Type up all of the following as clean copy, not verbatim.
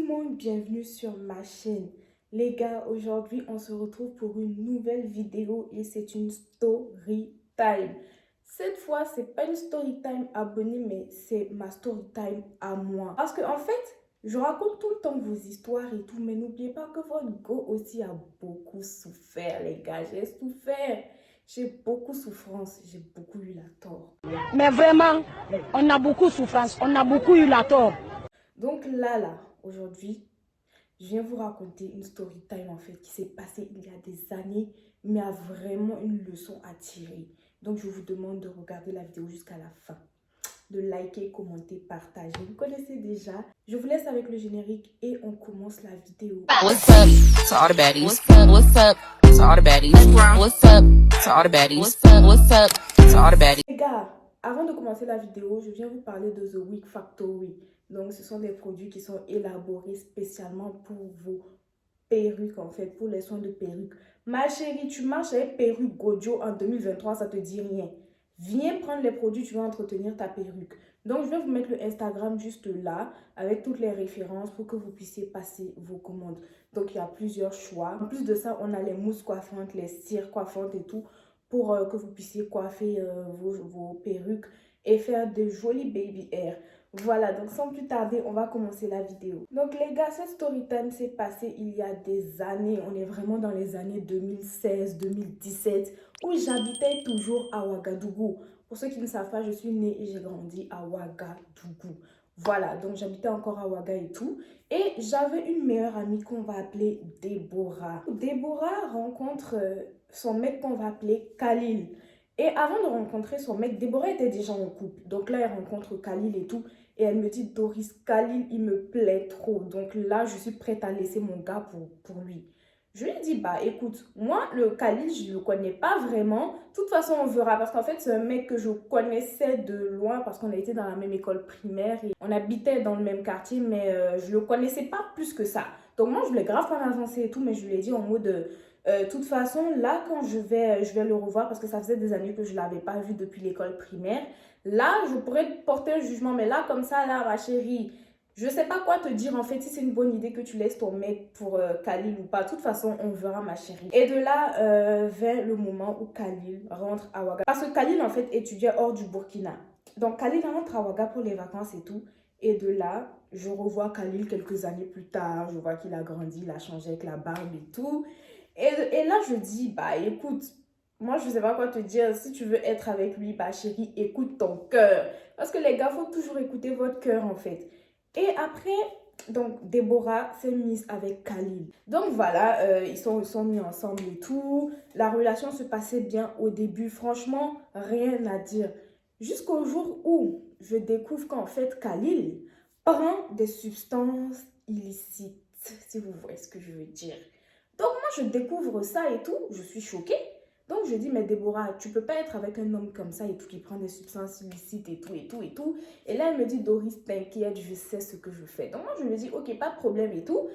le monde, bienvenue sur ma chaîne. Les gars, aujourd'hui on se retrouve pour une nouvelle vidéo et c'est une story time. Cette fois, c'est pas une story time abonnée, mais c'est ma story time à moi. Parce que en fait, je raconte tout le temps vos histoires et tout, mais n'oubliez pas que votre go aussi a beaucoup souffert, les gars. J'ai souffert. J'ai beaucoup souffrance, j'ai beaucoup eu la tort. Mais vraiment, on a beaucoup de souffrance, on a beaucoup eu la tort. Donc aujourd'hui, je viens vous raconter une story time en fait qui s'est passée il y a des années, mais a vraiment une leçon à tirer. Donc je vous demande de regarder la vidéo jusqu'à la fin, de liker, commenter, partager. Vous connaissez déjà. Je vous laisse avec le générique et on commence la vidéo. What's up to all the baddies? What's up to all the baddies? What's up to all the baddies? What's up to all the baddies? Les gars, avant de commencer la vidéo, je viens vous parler de The Wig Factory. Donc, ce sont des produits qui sont élaborés spécialement pour vos perruques, en fait, pour les soins de perruque. Ma chérie, tu marches avec perruque Gojo en 2023, ça te dit rien. Viens prendre les produits, tu vas entretenir ta perruque. Donc, je vais vous mettre le Instagram juste là, avec toutes les références pour que vous puissiez passer vos commandes. Donc, il y a plusieurs choix. En plus de ça, on a les mousses coiffantes, les cires coiffantes et tout, pour que vous puissiez coiffer vos perruques et faire de jolis baby hair. Voilà, donc sans plus tarder, on va commencer la vidéo. Donc les gars, cette story time s'est passée il y a des années. On est vraiment dans les années 2016-2017 où j'habitais toujours à Ouagadougou. Pour ceux qui ne savent pas, je suis née et j'ai grandi à Ouagadougou. Voilà, donc j'habitais encore à Ouaga et tout. Et j'avais une meilleure amie qu'on va appeler Déborah. Déborah rencontre son mec qu'on va appeler Khalil. Et avant de rencontrer son mec, Déborah était déjà en couple. Donc là, elle rencontre Khalil et tout. Et elle me dit, Doris, Khalil, il me plaît trop. Donc là, je suis prête à laisser mon gars pour lui. Je lui ai dit, bah écoute, moi, le Khalil, je ne le connais pas vraiment. De toute façon, on verra. Parce qu'en fait, c'est un mec que je connaissais de loin parce qu'on a été dans la même école primaire. Et on habitait dans le même quartier, mais je ne le connaissais pas plus que ça. Donc moi, je voulais grave pas m'avancer et tout, mais je lui ai dit en mode... De toute façon, là, quand je vais le revoir, parce que ça faisait des années que je ne l'avais pas vu depuis l'école primaire, là, je pourrais porter un jugement. Mais là, comme ça, là, ma chérie, je ne sais pas quoi te dire, en fait, si c'est une bonne idée que tu laisses ton mec pour Khalil ou pas. De toute façon, on verra, ma chérie. Et de là, vint le moment où Khalil rentre à Ouaga. Parce que Khalil, en fait, étudiait hors du Burkina. Donc, Khalil rentre à Ouaga pour les vacances et tout. Et de là, je revois Khalil quelques années plus tard. Je vois qu'il a grandi, il a changé avec la barbe et tout. Et là, je dis, bah écoute, moi, je ne sais pas quoi te dire. Si tu veux être avec lui, bah chérie, écoute ton cœur. Parce que les gars, il faut toujours écouter votre cœur, en fait. Et après, donc, Déborah s'est mise avec Khalil. Donc voilà, ils sont mis ensemble et tout. La relation se passait bien au début. Franchement, rien à dire. Jusqu'au jour où je découvre qu'en fait, Khalil prend des substances illicites, si vous voyez ce que je veux dire. Donc moi, je découvre ça et tout, je suis choquée. Donc je dis, mais Déborah, tu peux pas être avec un homme comme ça et tout, qui prend des substances illicites et tout, et tout, et tout. Et là, elle me dit, Doris, t'inquiète, je sais ce que je fais. Donc moi, je lui dis, ok, pas de problème et tout.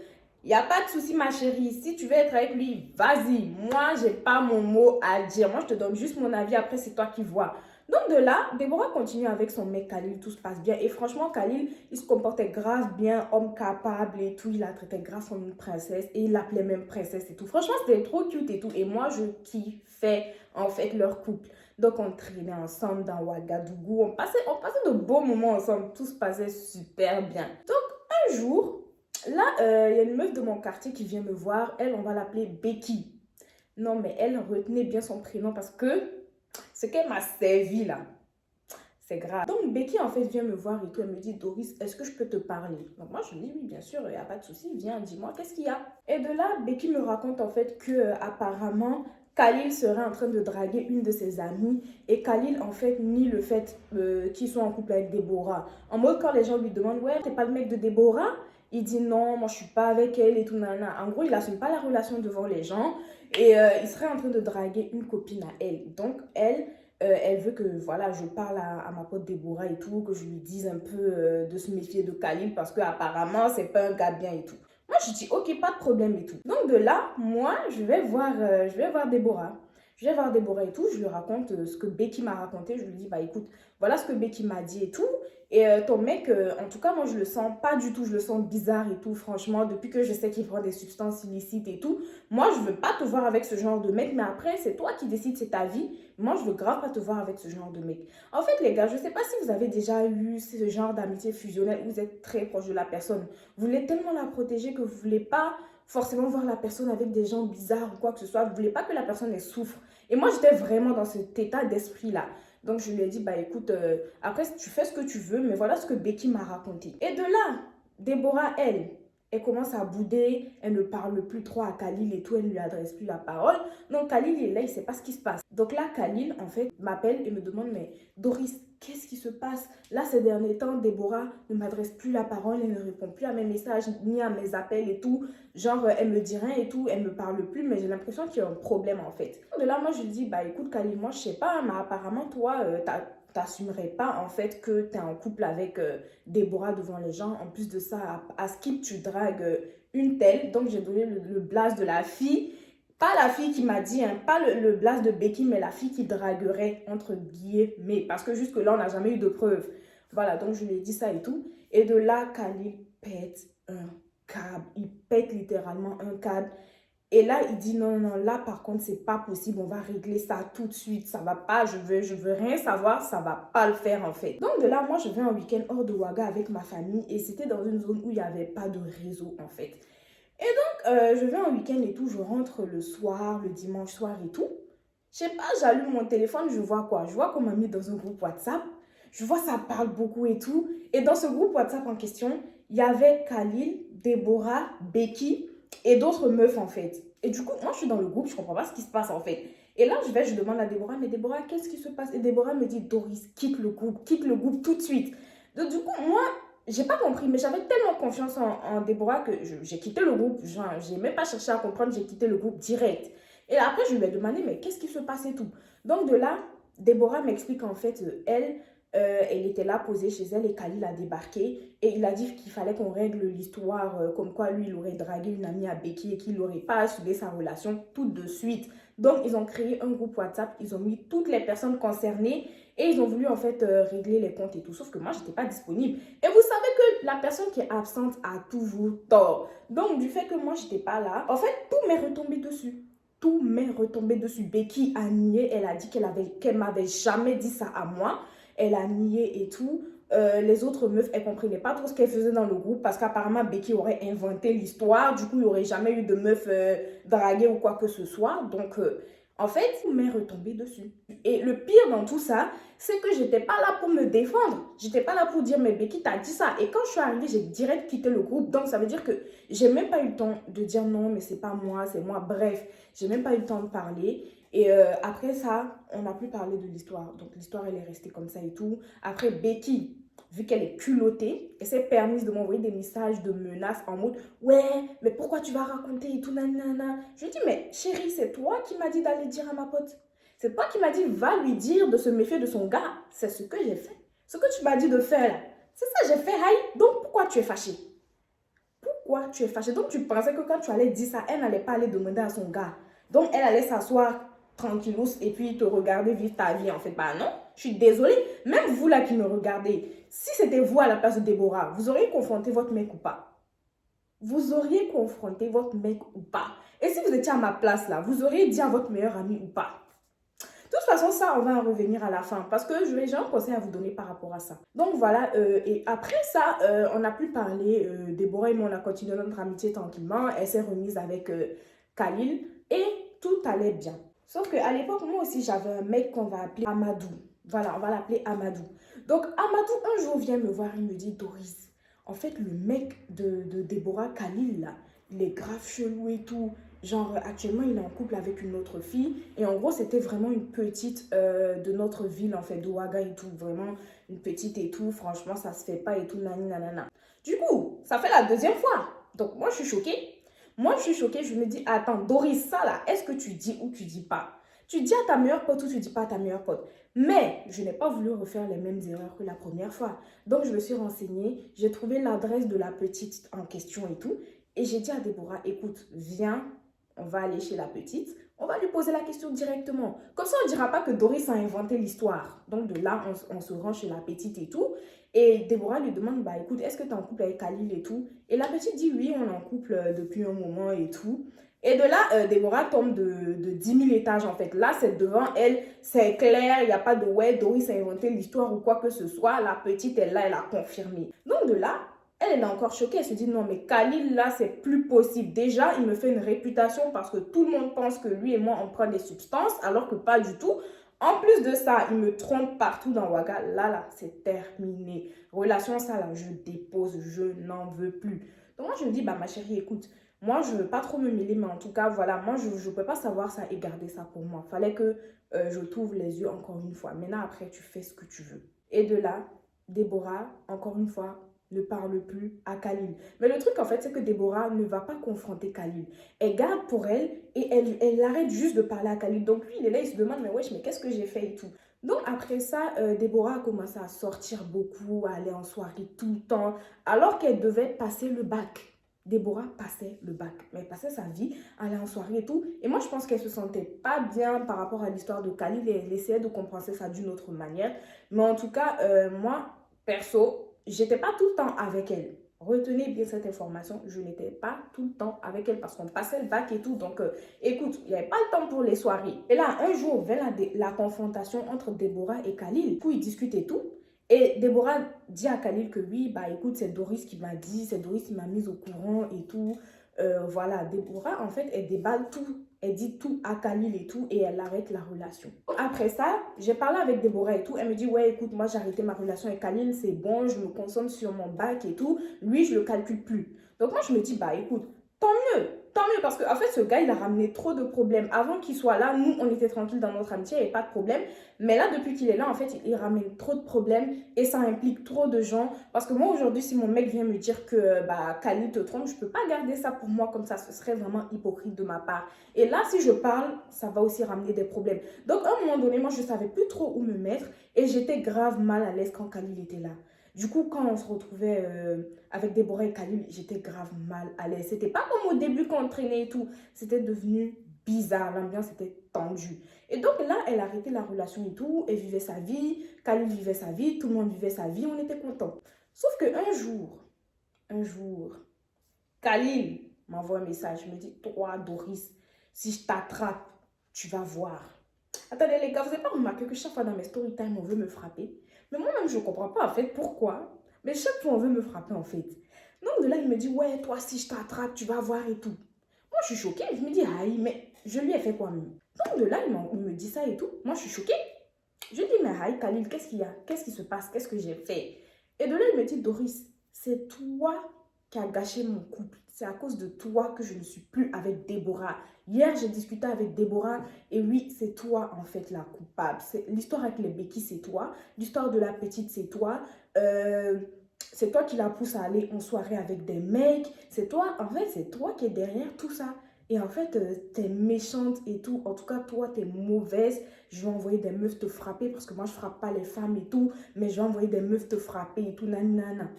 Il n'y a pas de souci, ma chérie. Si tu veux être avec lui, vas-y. Moi, j'ai pas mon mot à dire. Moi, je te donne juste mon avis. Après, c'est toi qui vois. Donc de là, Déborah continue avec son mec Khalil, tout se passe bien. Et franchement, Khalil, il se comportait grave bien, homme capable et tout. Il la traitait grave comme une princesse et il l'appelait même princesse et tout. Franchement, c'était trop cute et tout. Et moi, je kiffais en fait leur couple. Donc on traînait ensemble dans Ouagadougou. On passait de beaux moments ensemble. Tout se passait super bien. Donc un jour, là, il y a une meuf de mon quartier qui vient me voir. Elle, on va l'appeler Becky. Non, mais elle retenait bien son prénom parce que ce qu'elle m'a servi là, c'est grave. Donc Becky en fait vient me voir et tout, elle me dit, Doris, est-ce que je peux te parler? Donc moi je lui dis oui, bien sûr, il n'y a pas de souci, viens, dis-moi, qu'est-ce qu'il y a? Et de là, Becky me raconte en fait que apparemment Khalil serait en train de draguer une de ses amies et Khalil en fait nie le fait qu'ils sont en couple avec Déborah. En mode quand les gens lui demandent, ouais, t'es pas le mec de Déborah? Il dit non, moi je suis pas avec elle et tout, nana. En gros, il assume pas la relation devant les gens et il serait en train de draguer une copine à elle. Donc elle veut que voilà, je parle à ma pote Déborah et tout, que je lui dise un peu de se méfier de Khalil parce qu'apparemment c'est pas un gars bien et tout. Moi je dis ok, pas de problème et tout. Donc de là, moi je vais voir Déborah. Je vais voir Déborah et tout, je lui raconte ce que Becky m'a raconté. Je lui dis bah écoute, voilà ce que Becky m'a dit et tout. Et ton mec, en tout cas, moi, je le sens pas du tout. Je le sens bizarre et tout, franchement. Depuis que je sais qu'il prend des substances illicites et tout. Moi, je veux pas te voir avec ce genre de mec. Mais après, c'est toi qui décides, c'est ta vie. Moi, je veux grave pas te voir avec ce genre de mec. En fait, les gars, je sais pas si vous avez déjà eu ce genre d'amitié fusionnelle où vous êtes très proche de la personne. Vous voulez tellement la protéger que vous voulez pas forcément voir la personne avec des gens bizarres ou quoi que ce soit. Vous voulez pas que la personne elle souffre. Et moi, j'étais vraiment dans cet état d'esprit-là. Donc, je lui ai dit, bah écoute, après, tu fais ce que tu veux, mais voilà ce que Becky m'a raconté. Et de là, Déborah, elle commence à bouder, elle ne parle plus trop à Khalil et tout, elle ne lui adresse plus la parole. Donc, Khalil, il est là, il ne sait pas ce qui se passe. Donc là, Khalil, en fait, m'appelle et me demande, mais Doris, qu'est-ce qui se passe? Là, ces derniers temps, Déborah ne m'adresse plus la parole, elle ne répond plus à mes messages, ni à mes appels et tout. Genre, elle me dit rien et tout, elle ne me parle plus, mais j'ai l'impression qu'il y a un problème, en fait. De là, moi, je lui dis, bah écoute, Khalil, moi, je sais pas, mais apparemment, toi, t'assumerais pas, en fait, que tu es en couple avec Déborah devant les gens. En plus de ça, à Skip, tu dragues une telle. Donc, j'ai donné le blast de la fille. Pas la fille qui m'a dit, hein, pas le blast de Becky, mais la fille qui draguerait, entre guillemets. Parce que jusque-là, on n'a jamais eu de preuves. Voilà, donc je lui ai dit ça et tout. Et de là, Khalil pète un câble. Il pète littéralement un câble. Et là, il dit non, non, là par contre, c'est pas possible, on va régler ça tout de suite, ça va pas, je veux rien savoir, ça va pas le faire en fait. Donc de là, moi, je vais en week-end hors de Ouaga avec ma famille et c'était dans une zone où il n'y avait pas de réseau en fait. Et donc, je vais en week-end et tout, je rentre le soir, le dimanche soir et tout. Je sais pas, j'allume mon téléphone, je vois quoi? Je vois qu'on m'a mis dans un groupe WhatsApp, je vois ça parle beaucoup et tout. Et dans ce groupe WhatsApp en question, il y avait Khalil, Déborah, Becky et d'autres meufs en fait. Et du coup, moi je suis dans le groupe, je comprends pas ce qui se passe en fait. Et là, je demande à Déborah, mais Déborah, qu'est-ce qui se passe? Et Déborah me dit, Doris, quitte le groupe tout de suite. Donc du coup, moi, j'ai pas compris, mais j'avais tellement confiance en Déborah que j'ai quitté le groupe. J'ai même pas cherché à comprendre, j'ai quitté le groupe direct. Et après, je lui ai demandé, mais qu'est-ce qui se passe et tout? Donc de là, Déborah m'explique en fait, elle était là posée chez elle et Khalil a débarqué et il a dit qu'il fallait qu'on règle l'histoire comme quoi lui il aurait dragué une amie à Becky et qu'il n'aurait pas assumé sa relation tout de suite. Donc ils ont créé un groupe WhatsApp, ils ont mis toutes les personnes concernées et ils ont voulu en fait régler les comptes et tout, sauf que moi j'étais pas disponible. Et vous savez que la personne qui est absente a toujours tort. Donc du fait que moi j'étais pas là, en fait tout m'est retombé dessus. Tout m'est retombé dessus. Becky a nié, elle a dit qu'elle m'avait jamais dit ça à moi. Elle a nié et tout. Les autres meufs, elles ne comprenaient pas trop ce qu'elle faisait dans le groupe parce qu'apparemment Becky aurait inventé l'histoire. Du coup, il n'y aurait jamais eu de meufs draguées ou quoi que ce soit. Donc, en fait, il m'est retombé dessus. Et le pire dans tout ça, c'est que j'étais pas là pour me défendre. J'étais pas là pour dire, mais Becky t'a dit ça. Et quand je suis arrivée, j'ai direct quitté le groupe. Donc, ça veut dire que j'ai même pas eu le temps de dire non, mais c'est pas moi, c'est moi. Bref, j'ai même pas eu le temps de parler. Et après ça, on n'a plus parlé de l'histoire. Donc l'histoire, elle est restée comme ça et tout. Après, Becky, vu qu'elle est culottée, elle s'est permise de m'envoyer des messages de menaces en mode « Ouais, mais pourquoi tu vas raconter et tout, nanana ?» Je lui dis « Mais chérie, c'est toi qui m'as dit d'aller dire à ma pote. C'est toi qui m'as dit, va lui dire de se méfier de son gars. C'est ce que j'ai fait. Ce que tu m'as dit de faire là, c'est ça j'ai fait, Haï. Donc pourquoi tu es fâchée? Pourquoi tu es fâchée? Donc tu pensais que quand tu allais dire ça, elle n'allait pas aller demander à son gars. Donc elle allait s'asseoir tranquillous et puis te regarder vivre ta vie en fait. Bah non, je suis désolée. Même vous là qui me regardez, si c'était vous à la place de Déborah, vous auriez confronté votre mec ou pas? Vous auriez confronté votre mec ou pas? Et si vous étiez à ma place là, vous auriez dit à votre meilleur ami ou pas? De toute façon, ça, on va en revenir à la fin parce que j'ai un conseil à vous donner par rapport à ça. Donc voilà, et après ça, on a pu parler, Déborah et moi, on a continué notre amitié tranquillement. Elle s'est remise avec Khalil et tout allait bien. Sauf qu'à l'époque, moi aussi, j'avais un mec qu'on va appeler Amadou. Voilà, on va l'appeler Amadou. Donc Amadou, un jour, vient me voir, il me dit, Doris, en fait, le mec de Déborah, Khalil, là, il est grave chelou et tout. Genre, actuellement, il est en couple avec une autre fille. Et en gros, c'était vraiment une petite de notre ville, en fait, d'Ouaga et tout. Vraiment, une petite et tout. Franchement, ça se fait pas et tout, nani, nanana. Du coup, ça fait la deuxième fois. Donc, moi, je suis choquée. Je me dis, attends, Doris, ça là, est-ce que tu dis ou tu dis pas? Tu dis à ta meilleure pote ou tu dis pas à ta meilleure pote? Mais je n'ai pas voulu refaire les mêmes erreurs que la première fois. Donc, je me suis renseignée. J'ai trouvé l'adresse de la petite en question et tout. Et j'ai dit à Déborah, écoute, viens, on va aller chez la petite, On va lui poser la question directement. Comme ça, on ne dira pas que Doris a inventé l'histoire. Donc de là, on se rend chez la petite et tout. Et Déborah lui demande, bah écoute, est-ce que tu es en couple avec Khalil et tout? Et la petite dit, oui, on est en couple depuis un moment et tout. Et de là, Déborah tombe de 10 000 étages en fait. Là, c'est devant elle, c'est clair, il n'y a pas de ouais, Doris a inventé l'histoire ou quoi que ce soit. La petite, elle là, elle a confirmé. Donc de là, elle est encore choquée. Elle se dit non, mais Khalil, là, c'est plus possible. Déjà, il me fait une réputation parce que tout le monde pense que lui et moi, on prend des substances, alors que pas du tout. En plus de ça, il me trompe partout dans Ouaga. Là, c'est terminé. Relation, ça, là, je dépose, je n'en veux plus. Donc moi, je me dis, bah ma chérie, écoute, moi, je ne veux pas trop me mêler, mais en tout cas, voilà, moi, je ne peux pas savoir ça et garder ça pour moi. Fallait que je t'ouvre les yeux encore une fois. Maintenant, après, tu fais ce que tu veux. Et de là, Déborah, encore une fois, ne parle plus à Khalil. Mais le truc, en fait, c'est que Déborah ne va pas confronter Khalil. Elle garde pour elle et elle arrête juste de parler à Khalil. Donc, lui, il est là, il se demande, mais wesh, mais qu'est-ce que j'ai fait et tout. Donc, après ça, Déborah a commencé à sortir beaucoup, à aller en soirée tout le temps, alors qu'elle devait passer le bac. Déborah passait le bac, mais elle passait sa vie à aller en soirée et tout. Et moi, je pense qu'elle se sentait pas bien par rapport à l'histoire de Khalil et elle essayait de compenser ça d'une autre manière. Mais en tout cas, moi, perso, j'étais pas tout le temps avec elle. Retenez bien cette information, je n'étais pas tout le temps avec elle parce qu'on passait le bac et tout. Donc, écoute, il n'y avait pas le temps pour les soirées. Et là, un jour, vers la confrontation entre Déborah et Khalil, où ils discutent et tout. Et Déborah dit à Khalil que oui, bah écoute, c'est Doris qui m'a dit, c'est Doris qui m'a mise au courant et tout. Voilà, Déborah, en fait, elle déballe tout. Elle dit tout à Khalil et tout et elle arrête la relation. Après ça, j'ai parlé avec Déborah et tout. Elle me dit, ouais, écoute, moi j'ai arrêté ma relation avec Khalil, c'est bon, je me concentre sur mon bac et tout. Lui, je le calcule plus. Donc moi, je me dis, bah écoute, tant mieux. Tant mieux parce qu'en fait, ce gars, il a ramené trop de problèmes. Avant qu'il soit là, nous, on était tranquilles dans notre amitié, il n'y avait pas de problème. Mais là, depuis qu'il est là, en fait, il ramène trop de problèmes et ça implique trop de gens. Parce que moi, aujourd'hui, si mon mec vient me dire que bah, Khalil te trompe, je ne peux pas garder ça pour moi comme ça. Ce serait vraiment hypocrite de ma part. Et là, si je parle, ça va aussi ramener des problèmes. Donc, à un moment donné, moi, je ne savais plus trop où me mettre et j'étais grave mal à l'aise quand Khalil était là. Du coup, quand on se retrouvait avec Déborah et Khalil, j'étais grave mal à l'aise. C'était pas comme au début quand on traînait et tout. C'était devenu bizarre. L'ambiance était tendue. Et donc là, elle a arrêté la relation et tout. Elle vivait sa vie. Khalil vivait sa vie. Tout le monde vivait sa vie. On était contents. Sauf qu'un jour, Khalil m'envoie un message. Il me dit, toi, Doris, si je t'attrape, tu vas voir. Attendez les gars, vous n'avez pas remarqué que chaque fois dans mes story time, on veut me frapper? Mais moi-même, je ne comprends pas en fait pourquoi. Mais chaque fois, on veut me frapper en fait. Donc de là, il me dit, ouais, toi, si je t'attrape, tu vas voir et tout. Moi, je suis choquée. Je me dis, aïe, mais je lui ai fait quoi même? Donc de là, il me dit ça et tout. Moi, je suis choquée. Je lui dis, mais aïe, Khalil, qu'est-ce qu'il y a? Qu'est-ce qui se passe? Qu'est-ce que j'ai fait? Et de là, il me dit, Doris, c'est toi qui as gâché mon couple. C'est à cause de toi que je ne suis plus avec Déborah. Hier, j'ai discuté avec Déborah et oui, c'est toi en fait la coupable. L'histoire avec les béquilles, c'est toi. L'histoire de la petite, c'est toi. C'est toi qui la pousse à aller en soirée avec des mecs. C'est toi, en fait, c'est toi qui es derrière tout ça. Et en fait, t'es méchante et tout. En tout cas, toi, t'es mauvaise. Je vais envoyer des meufs te frapper parce que moi, je frappe pas les femmes et tout. Mais je vais envoyer des meufs te frapper et tout. Nanana.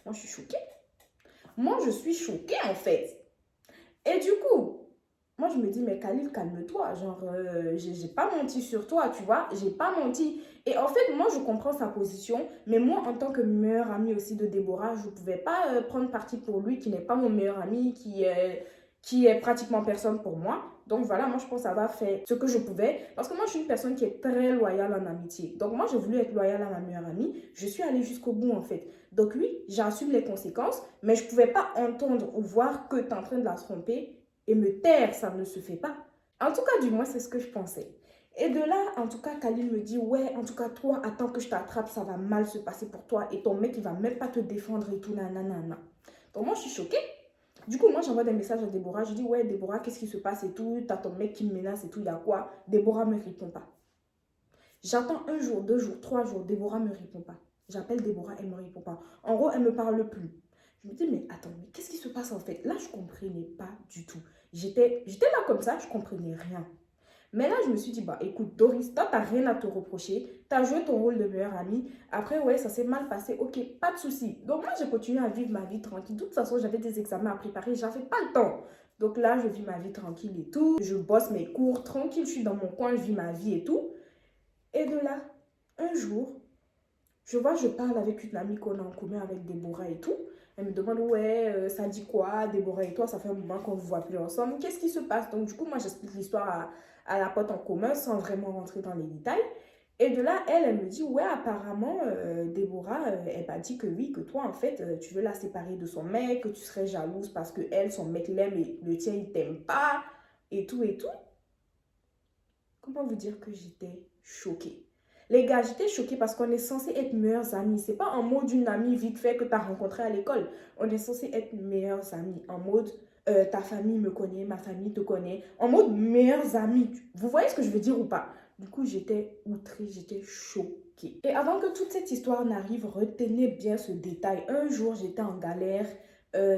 Moi, je suis choquée. Moi, je suis choquée en fait. Et du coup, moi, je me dis, mais Khalil, calme-toi. Genre, j'ai pas menti sur toi, tu vois. J'ai pas menti. Et en fait, moi, je comprends sa position. Mais moi, en tant que meilleure amie aussi de Déborah, je ne pouvais pas prendre parti pour lui, qui n'est pas mon meilleur ami, qui est pratiquement personne pour moi. Donc voilà, moi, je pense avoir fait ce que je pouvais. Parce que moi, je suis une personne qui est très loyale en amitié. Donc moi, j'ai voulu être loyale à ma meilleure amie. Je suis allée jusqu'au bout, en fait. Donc oui, j'assume les conséquences. Mais je ne pouvais pas entendre ou voir que tu es en train de la tromper. Et me taire, ça ne se fait pas. En tout cas, du moins, c'est ce que je pensais. Et de là, en tout cas, Khalil me dit, ouais, en tout cas, toi, attends que je t'attrape, ça va mal se passer pour toi. Et ton mec, il va même pas te défendre et tout, nanana. Donc moi, je suis choquée. Du coup, moi, j'envoie des messages à Déborah. Je dis, ouais, Déborah, qu'est-ce qui se passe et tout? T'as ton mec qui me menace et tout, il y a quoi? Déborah ne me répond pas. J'attends un jour, 2 jours, 3 jours, Déborah ne me répond pas. J'appelle Déborah, elle ne me répond pas. En gros, elle ne me parle plus. Je me dis, mais attends, mais qu'est-ce qui se passe en fait? Là, je ne comprenais pas du tout. J'étais là comme ça, je ne comprenais rien. Mais là, je me suis dit, bah écoute, Doris, toi, t'as rien à te reprocher. T'as joué ton rôle de meilleure amie. Après, ouais, ça s'est mal passé. Ok, pas de souci. Donc, moi, j'ai continué à vivre ma vie tranquille. De toute façon, j'avais des examens à préparer. J'avais pas le temps. Donc là, je vis ma vie tranquille et tout. Je bosse mes cours tranquille. Je suis dans mon coin, je vis ma vie et tout. Et de là, un jour, je parle avec une amie qu'on a en commun avec Déborah et tout. Elle me demande, ouais, ça dit quoi, Déborah et toi, ça fait un moment qu'on ne vous voit plus ensemble. Qu'est-ce qui se passe? Donc, du coup, moi, j'explique l'histoire à la pote en commun sans vraiment rentrer dans les détails. Et de là, elle me dit, ouais, apparemment, Déborah, elle m'a dit que oui, que toi, en fait, tu veux la séparer de son mec, que tu serais jalouse parce que elle, son mec l'aime et le tien, il t'aime pas, et tout, et tout. Comment vous dire que j'étais choquée? Les gars, j'étais choquée parce qu'on est censé être meilleurs amis. C'est pas en mode d'une amie vite fait que tu as rencontré à l'école. On est censé être meilleurs amis. En mode, ta famille me connaît, ma famille te connaît. En mode meilleurs amis. Vous voyez ce que je veux dire ou pas? Du coup, j'étais outrée, j'étais choquée. Et avant que toute cette histoire n'arrive, retenez bien ce détail. Un jour, j'étais en galère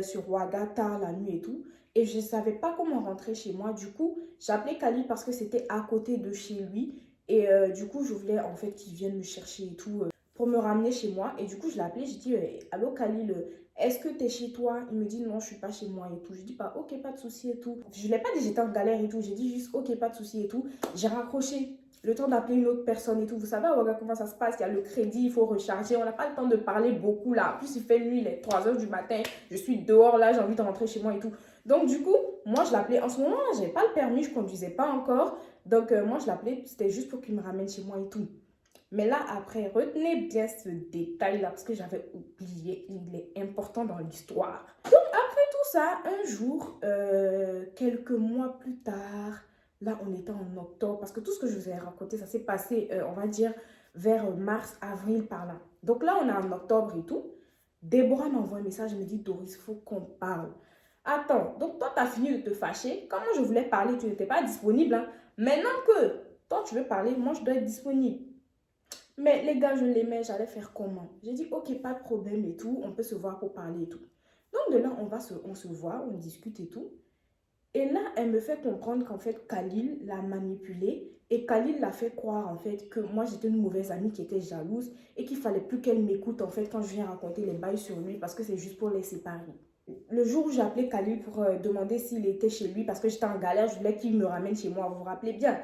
sur Ouaga, tard la nuit et tout. Et je ne savais pas comment rentrer chez moi. Du coup, j'ai appelé Khalil parce que c'était à côté de chez lui. Et du coup, je voulais en fait qu'il vienne me chercher et tout pour me ramener chez moi. Et du coup, je l'ai appelé, j'ai dit, allô Khalil, est-ce que tu es chez toi? Il me dit, non, je suis pas chez moi et tout. Je dis, pas, ok, pas de souci et tout. Je ne l'ai pas dit, j'étais en galère et tout. J'ai dit juste, ok, pas de souci et tout. J'ai raccroché. Le temps d'appeler une autre personne et tout. Vous savez, regarde comment ça se passe. Il y a le crédit, il faut recharger. On n'a pas le temps de parler beaucoup là. En plus, il fait nuit, il est 3 h du matin. Je suis dehors là, j'ai envie de rentrer chez moi et tout. Donc, du coup, moi, je l'appelais. En ce moment, je n'avais pas le permis, je ne conduisais pas encore. Donc, moi, je l'appelais, c'était juste pour qu'il me ramène chez moi et tout. Mais là, après, retenez bien ce détail-là parce que j'avais oublié. Il est important dans l'histoire. Donc, après tout ça, un jour, quelques mois plus tard, là, on était en octobre parce que tout ce que je vous ai raconté, ça s'est passé, on va dire, vers mars, avril, par là. Donc là, on est en octobre et tout. Déborah m'envoie un message, elle me dit, Doris, il faut qu'on parle. Attends, donc toi, tu as fini de te fâcher. Quand moi, je voulais parler, tu n'étais pas disponible. Hein. Maintenant que toi, tu veux parler, moi, je dois être disponible. Mais les gars, je l'aimais, j'allais faire comment? J'ai dit, ok, pas de problème et tout, on peut se voir pour parler et tout. Donc de là, on se voit, on discute et tout. Et là, elle me fait comprendre qu'en fait, Khalil l'a manipulée et Khalil l'a fait croire en fait que moi, j'étais une mauvaise amie qui était jalouse et qu'il fallait plus qu'elle m'écoute en fait quand je viens raconter les bails sur lui parce que c'est juste pour les séparer. Le jour où j'ai appelé Khalil pour demander s'il était chez lui parce que j'étais en galère, je voulais qu'il me ramène chez moi, vous vous rappelez bien.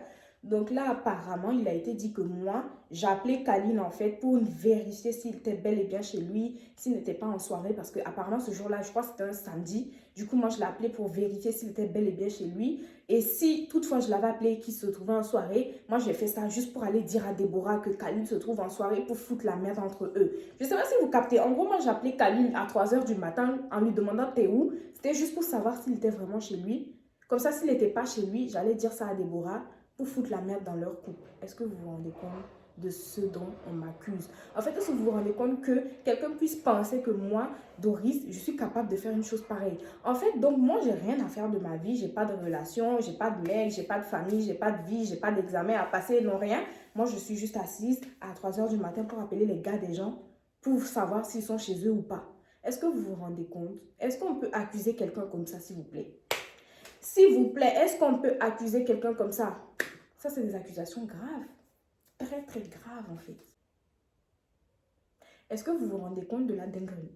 Donc là, apparemment, il a été dit que moi, j'ai appelé Khalil en fait pour vérifier s'il était bel et bien chez lui, s'il n'était pas en soirée parce que apparemment ce jour-là, je crois que c'était un samedi. Du coup, moi, je l'ai appelé pour vérifier s'il était bel et bien chez lui. Et si toutefois je l'avais appelé qu'il se trouvait en soirée, moi, j'ai fait ça juste pour aller dire à Déborah que Khalil se trouve en soirée pour foutre la merde entre eux. Je ne sais pas si vous captez. En gros, moi, j'ai appelé Khalil à 3 h du matin en lui demandant t'es où. C'était juste pour savoir s'il était vraiment chez lui. Comme ça, s'il n'était pas chez lui, j'allais dire ça à Déborah pour foutre la merde dans leur couple. Est-ce que vous vous rendez compte de ce dont on m'accuse? En fait, est-ce que vous vous rendez compte que quelqu'un puisse penser que moi, Doris, je suis capable de faire une chose pareille? En fait, donc moi, j'ai rien à faire de ma vie. J'ai pas de relation, j'ai pas de mec, j'ai pas de famille, j'ai pas de vie, j'ai pas d'examen à passer, non rien. Moi, je suis juste assise à 3 h du matin pour appeler les gars des gens pour savoir s'ils sont chez eux ou pas. Est-ce que vous vous rendez compte? Est-ce qu'on peut accuser quelqu'un comme ça, s'il vous plaît? S'il vous plaît, est-ce qu'on peut accuser quelqu'un comme ça? Ça, c'est des accusations graves. Très, très graves, en fait. Est-ce que vous vous rendez compte de la dinguerie?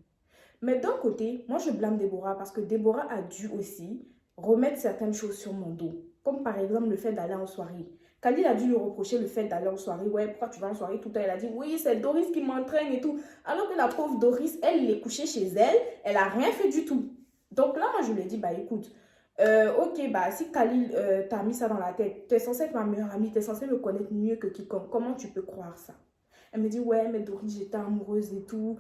Mais d'un côté, moi, je blâme Déborah parce que Déborah a dû aussi remettre certaines choses sur mon dos. Comme par exemple le fait d'aller en soirée. Khalil a dû lui reprocher le fait d'aller en soirée. Ouais, pourquoi tu vas en soirée? Tout le temps, elle a dit, oui, c'est Doris qui m'entraîne et tout. Alors que la pauvre Doris, elle est couchée chez elle. Elle n'a rien fait du tout. Donc là, moi, je lui ai dit, bah écoute, ok, bah si Khalil t'a mis ça dans la tête, tu es censée être ma meilleure amie, tu es censée me connaître mieux que quiconque. Comment tu peux croire ça? Elle me dit, ouais, mais Doris, j'étais amoureuse et tout.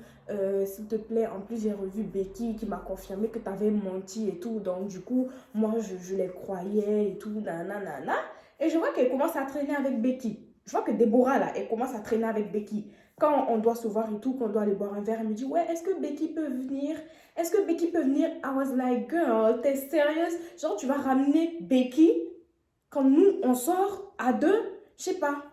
S'il te plaît, en plus, j'ai revu Becky qui m'a confirmé que tu avais menti et tout. Donc, du coup, moi, je les croyais et tout, nanana. Et je vois qu'elle commence à traîner avec Becky. Je vois que Déborah, là, elle commence à traîner avec Becky. Quand on doit se voir et tout, qu'on doit aller boire un verre, elle me dit, ouais, est-ce que Becky peut venir? Est-ce que Becky peut venir? I was like, girl, t'es sérieuse? Genre, tu vas ramener Becky quand nous, on sort à deux? Je sais pas.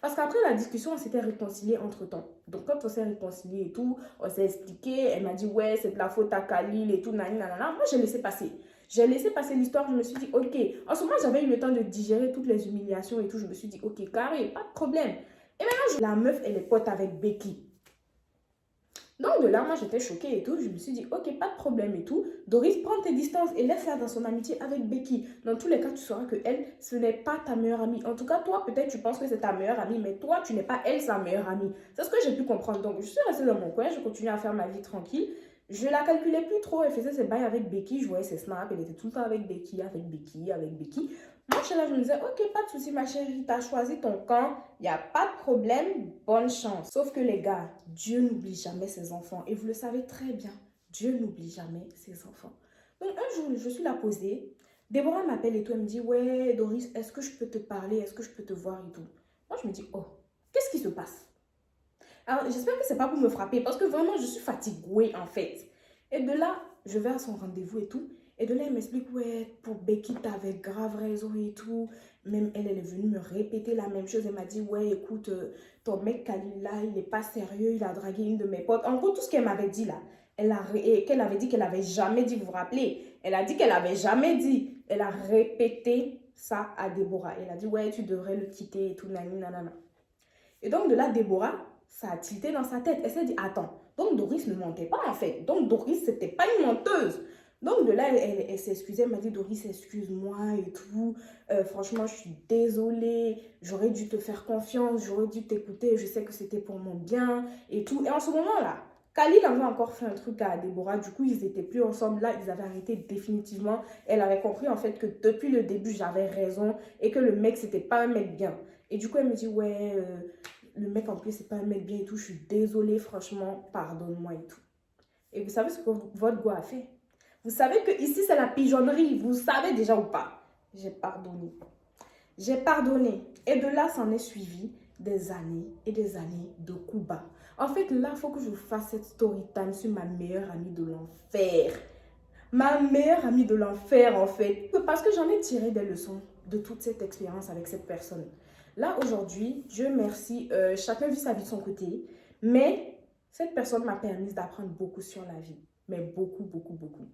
Parce qu'après la discussion, on s'était réconcilié entre-temps. Donc quand on s'est réconcilié et tout, on s'est expliqué. Elle m'a dit, ouais, c'est de la faute à Khalil et tout, nanana. Moi, j'ai laissé passer. J'ai laissé passer l'histoire, je me suis dit, ok. En ce moment, j'avais eu le temps de digérer toutes les humiliations et tout. Je me suis dit, ok, carré, pas de problème. Et maintenant, la meuf, elle est pote avec Becky. Donc de là, moi j'étais choquée et tout, je me suis dit ok, pas de problème et tout. Doris, prends tes distances et laisse-la dans son amitié avec Becky. Dans tous les cas, tu sauras que elle, ce n'est pas ta meilleure amie. En tout cas, toi, peut-être tu penses que c'est ta meilleure amie, mais toi, tu n'es pas elle sa meilleure amie. C'est ce que j'ai pu comprendre. Donc je suis restée dans mon coin, je continuais à faire ma vie tranquille. Je la calculais plus trop, elle faisait ses bails avec Becky, je voyais ses snaps, elle était tout le temps avec Becky, avec Becky, avec Becky. Moi, je suis là, je me disais, ok, pas de souci, ma chérie, t'as choisi ton camp, il n'y a pas de problème, bonne chance. Sauf que les gars, Dieu n'oublie jamais ses enfants. Et vous le savez très bien, Dieu n'oublie jamais ses enfants. Donc, un jour, je suis là posée, Déborah m'appelle et tout, elle me dit, ouais, Doris, est-ce que je peux te parler, est-ce que je peux te voir et tout. Moi, je me dis, oh, qu'est-ce qui se passe? Alors, j'espère que c'est pas pour me frapper, parce que vraiment, je suis fatiguée, en fait. Et de là, je vais à son rendez-vous et tout. Et de là, elle m'explique, ouais, pour Becky, t'avais grave raison et tout. Même elle, elle est venue me répéter la même chose. Elle m'a dit, ouais, écoute, ton mec Khalil là, il n'est pas sérieux, il a dragué une de mes potes. En gros, tout ce qu'elle m'avait dit là, qu'elle avait dit qu'elle n'avait jamais dit, vous vous rappelez? Elle a dit qu'elle n'avait jamais dit. Elle a répété ça à Déborah. Elle a dit, ouais, tu devrais le quitter et tout, nani, nanana. Et donc, de là, Déborah, ça a tilté dans sa tête. Elle s'est dit, attends, donc Doris ne mentait pas en fait. Donc Doris, c'était pas une menteuse. Donc de là, elle s'est excusée, elle m'a dit, Doris, excuse-moi et tout. Franchement, je suis désolée. J'aurais dû te faire confiance, j'aurais dû t'écouter. Je sais que c'était pour mon bien et tout. Et en ce moment-là, Khalil avait encore fait un truc à Déborah. Du coup, ils n'étaient plus ensemble. Là, ils avaient arrêté définitivement. Elle avait compris en fait que depuis le début, j'avais raison et que le mec, c'était pas un mec bien. Et du coup, elle me dit, ouais, le mec en plus, c'est pas un mec bien et tout. Je suis désolée, franchement, pardonne-moi et tout. Et vous savez ce que votre go a fait? Vous savez que ici, c'est la pigeonnerie. Vous savez déjà ou pas? J'ai pardonné. J'ai pardonné. Et de là, s'en est suivi des années et des années de coups bas. En fait, là, il faut que je fasse cette story time sur ma meilleure amie de l'enfer. Ma meilleure amie de l'enfer, en fait. Parce que j'en ai tiré des leçons de toute cette expérience avec cette personne. Là, aujourd'hui, Dieu merci, chacun vit sa vie de son côté. Mais cette personne m'a permis d'apprendre beaucoup sur la vie. Mais beaucoup, beaucoup, beaucoup.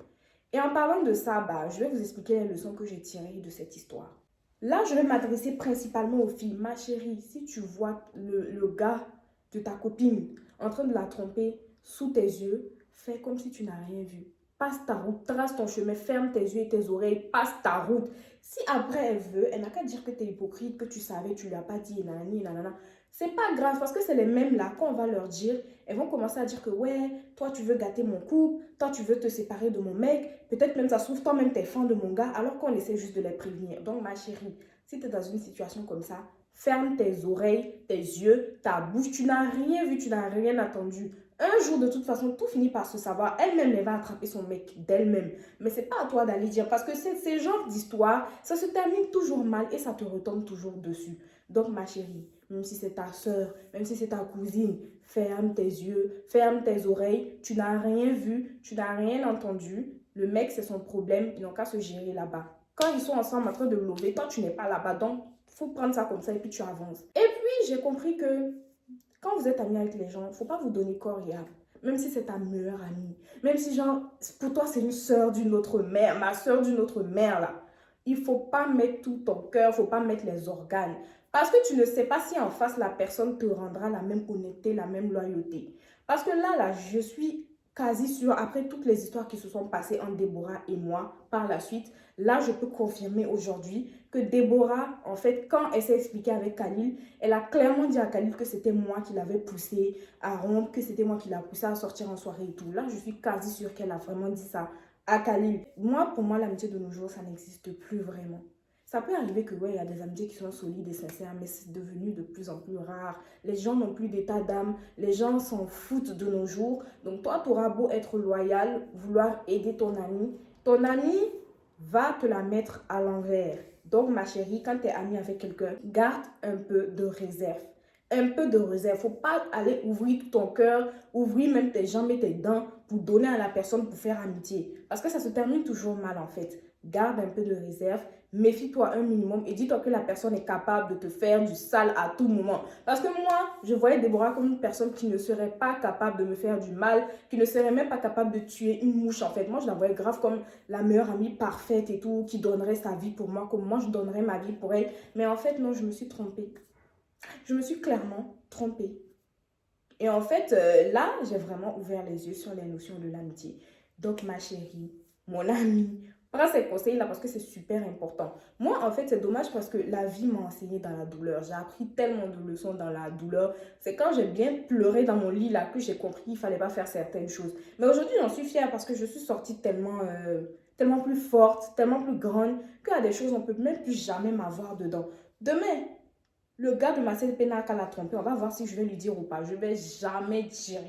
Et en parlant de ça, je vais vous expliquer les leçons que j'ai tirées de cette histoire. Là, je vais m'adresser principalement aux filles. Ma chérie, si tu vois le gars de ta copine en train de la tromper sous tes yeux, fais comme si tu n'as rien vu. Passe ta route, trace ton chemin, ferme tes yeux et tes oreilles, passe ta route. Si après elle veut, elle n'a qu'à dire que tu es hypocrite, que tu savais, tu ne lui as pas dit, nanani, nanana. C'est pas grave parce que c'est les mêmes là, quand on va leur dire, elles vont commencer à dire que ouais, toi tu veux gâter mon couple, toi tu veux te séparer de mon mec, peut-être même ça se trouve toi-même t'es fan de mon gars, alors qu'on essaie juste de les prévenir. Donc ma chérie, si tu es dans une situation comme ça, ferme tes oreilles, tes yeux, ta bouche, tu n'as rien vu, tu n'as rien entendu. Un jour, de toute façon, tout finit par se savoir. Elle-même, elle va attraper son mec d'elle-même. Mais c'est pas à toi d'aller dire. Parce que ces genres d'histoires, ça se termine toujours mal et ça te retombe toujours dessus. Donc, ma chérie, même si c'est ta soeur, même si c'est ta cousine, ferme tes yeux, ferme tes oreilles. Tu n'as rien vu, tu n'as rien entendu. Le mec, c'est son problème. Ils n'ont qu'à se gérer là-bas. Quand ils sont ensemble en train de lever, toi, tu n'es pas là-bas. Donc, il faut prendre ça comme ça et puis tu avances. Et puis, j'ai compris que quand vous êtes amis avec les gens, il ne faut pas vous donner corps et âme. Même si c'est ta meilleure amie. Même si, genre, pour toi, c'est une soeur d'une autre mère. Ma soeur d'une autre mère, là. Il ne faut pas mettre tout ton cœur. Il ne faut pas mettre les organes. Parce que tu ne sais pas si en face, la personne te rendra la même honnêteté, la même loyauté. Parce que là, je suis quasi sûre, après toutes les histoires qui se sont passées entre Déborah et moi, par la suite, là, je peux confirmer aujourd'hui que Déborah, en fait, quand elle s'est expliquée avec Khalil, elle a clairement dit à Khalil que c'était moi qui l'avais poussé à rompre, que c'était moi qui l'a poussé à sortir en soirée et tout. Là, je suis quasi sûre qu'elle a vraiment dit ça à Khalil. Moi, pour moi, l'amitié de nos jours, ça n'existe plus vraiment. Ça peut arriver que, ouais, il y a des amitiés qui sont solides et sincères, mais c'est devenu de plus en plus rare. Les gens n'ont plus d'état d'âme, les gens s'en foutent de nos jours. Donc, toi, tu auras beau être loyal, vouloir aider ton ami va te la mettre à l'envers. Donc, ma chérie, quand tu es amie avec quelqu'un, garde un peu de réserve. Un peu de réserve. Il ne faut pas aller ouvrir tout ton cœur, ouvrir même tes jambes et tes dents pour donner à la personne pour faire amitié. Parce que ça se termine toujours mal, en fait. Garde un peu de réserve. méfie-toi un minimum et dis-toi que la personne est capable de te faire du sale à tout moment. Parce que moi, je voyais Déborah comme une personne qui ne serait pas capable de me faire du mal, qui ne serait même pas capable de tuer une mouche en fait. Moi, je la voyais grave comme la meilleure amie parfaite et tout, qui donnerait sa vie pour moi, comme moi je donnerais ma vie pour elle. Mais en fait, non, je me suis trompée. Je me suis clairement trompée. Et en fait, là, j'ai vraiment ouvert les yeux sur les notions de l'amitié. Donc, ma chérie, mon amie, prends ces conseils-là parce que c'est super important. Moi, en fait, c'est dommage parce que la vie m'a enseigné dans la douleur. J'ai appris tellement de leçons dans la douleur. C'est quand j'ai bien pleuré dans mon lit là que j'ai compris qu'il ne fallait pas faire certaines choses. Mais aujourd'hui, j'en suis fière parce que je suis sortie tellement plus forte, tellement plus grande qu'il y a des choses, on ne peut même plus jamais m'avoir dedans. Demain, le gars de Marcel Pénac l'a trompé, on va voir si je vais lui dire ou pas. Je vais jamais dire.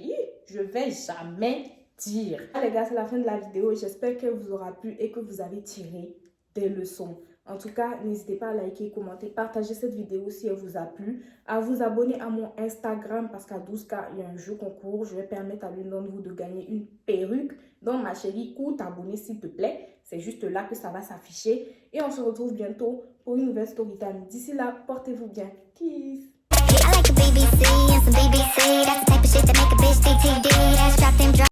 Je vais jamais dire. Les gars, c'est la fin de la vidéo. J'espère qu'elle vous aura plu et que vous avez tiré des leçons. En tout cas, n'hésitez pas à liker, commenter, partager cette vidéo si elle vous a plu. À vous abonner à mon Instagram parce qu'à 12K, il y a un jeu concours. Je vais permettre à l'une d'entre vous de gagner une perruque. Donc, ma chérie, cours t'abonner s'il te plaît. C'est juste là que ça va s'afficher. Et on se retrouve bientôt pour une nouvelle story time. D'ici là, portez-vous bien. Kiss. I like a BBC and some BBC. That's the type of shit that make a bitch DTD. That's dropped and drop.